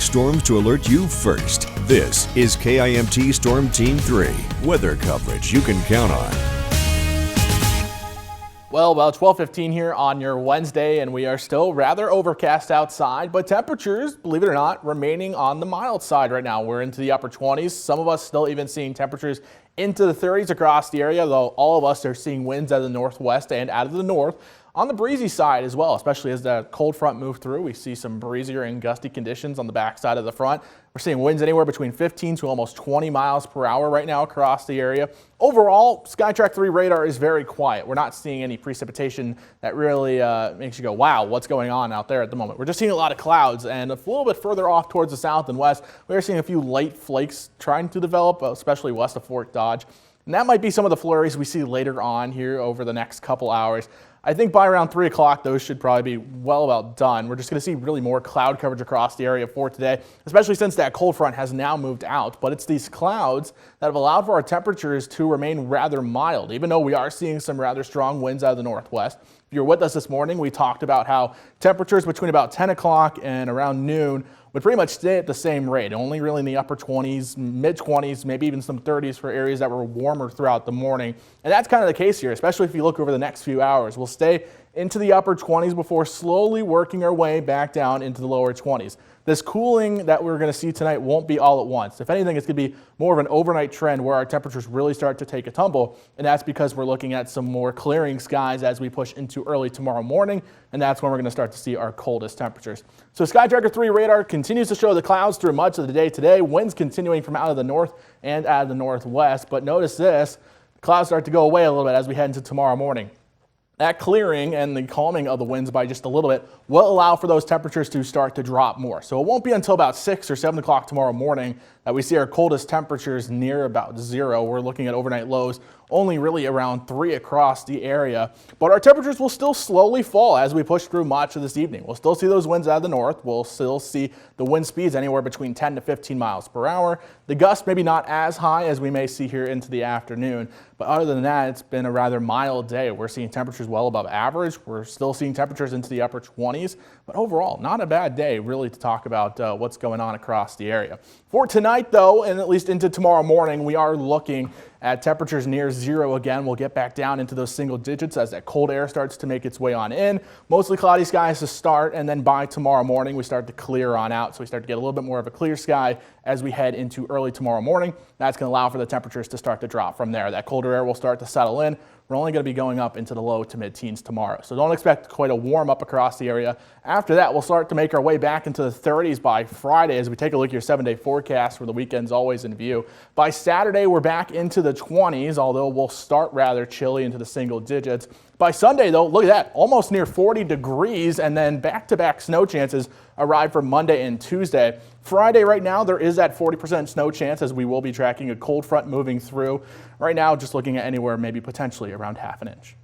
storms to alert you first. This is KIMT Storm Team 3, weather coverage you can count on. Well, about 12:15 here on your Wednesday, and we are still rather overcast outside, but temperatures, believe it or not, remaining on the mild side right now. We're into the upper 20s. Some of us still even seeing temperatures into the 30s across the area, though all of us are seeing winds out of the northwest and out of the north. On the breezy side as well, especially as the cold front moved through, we see some breezier and gusty conditions on the backside of the front. We're seeing winds anywhere between 15 to almost 20 miles per hour right now across the area. Overall, SkyTrack 3 radar is very quiet. We're not seeing any precipitation that really makes you go, wow, what's going on out there at the moment. We're just seeing a lot of clouds, and a little bit further off towards the south and west, we are seeing a few light flakes trying to develop, especially west of Fort Dodge. And that might be some of the flurries we see later on here over the next couple hours. I think by around 3 o'clock, those should probably be well about done. We're just going to see really more cloud coverage across the area for today, especially since that cold front has now moved out. But it's these clouds that have allowed for our temperatures to remain rather mild, even though we are seeing some rather strong winds out of the northwest. If you're with us this morning, we talked about how temperatures between about 10 o'clock and around noon would pretty much stay at the same rate, only really in the upper 20s, mid 20s, maybe even some 30s for areas that were warmer throughout the morning. And that's kind of the case here, especially if you look over the next few hours. We'll stay into the upper 20s before slowly working our way back down into the lower 20s. This cooling that we're going to see tonight won't be all at once. If anything, it's going to be more of an overnight trend where our temperatures really start to take a tumble, and that's because we're looking at some more clearing skies as we push into early tomorrow morning, and that's when we're going to start to see our coldest temperatures. So SkyTracker 3 radar continues to show the clouds through much of the day today, winds continuing from out of the north and out of the northwest, but notice this, the clouds start to go away a little bit as we head into tomorrow morning. That clearing and the calming of the winds by just a little bit will allow for those temperatures to start to drop more. So it won't be until about 6 or 7 o'clock tomorrow morning that we see our coldest temperatures near about 0. We're looking at overnight lows only really around 3 across the area. But our temperatures will still slowly fall as we push through much of this evening. We'll still see those winds out of the north. We'll still see the wind speeds anywhere between 10 to 15 miles per hour. The gusts maybe not as high as we may see here into the afternoon. But other than that, it's been a rather mild day. We're seeing temperatures well above average. We're still seeing temperatures into the upper 20s. But overall, not a bad day really to talk about what's going on across the area. For tonight, though, and at least into tomorrow morning, we are looking at temperatures near 0 again. We'll get back down into those single digits as that cold air starts to make its way on in. Mostly cloudy skies to start, and then by tomorrow morning, we start to clear on out. So we start to get a little bit more of a clear sky as we head into early tomorrow morning. That's going to allow for the temperatures to start to drop from there. That colder air will start to settle in. We're only going to be going up into the low to mid-teens tomorrow. So don't expect quite a warm up across the area. After that, we'll start to make our way back into the 30s by Friday as we take a look at your 7-day forecast where the weekend's always in view. By Saturday, we're back into the 20s, although we'll start rather chilly into the single digits. By Sunday, though, look at that, almost near 40 degrees, and then back-to-back snow chances arrive for Monday and Tuesday. Friday right now, there is that 40% snow chance as we will be tracking a cold front moving through. Right now, just looking at anywhere maybe potentially around half an inch.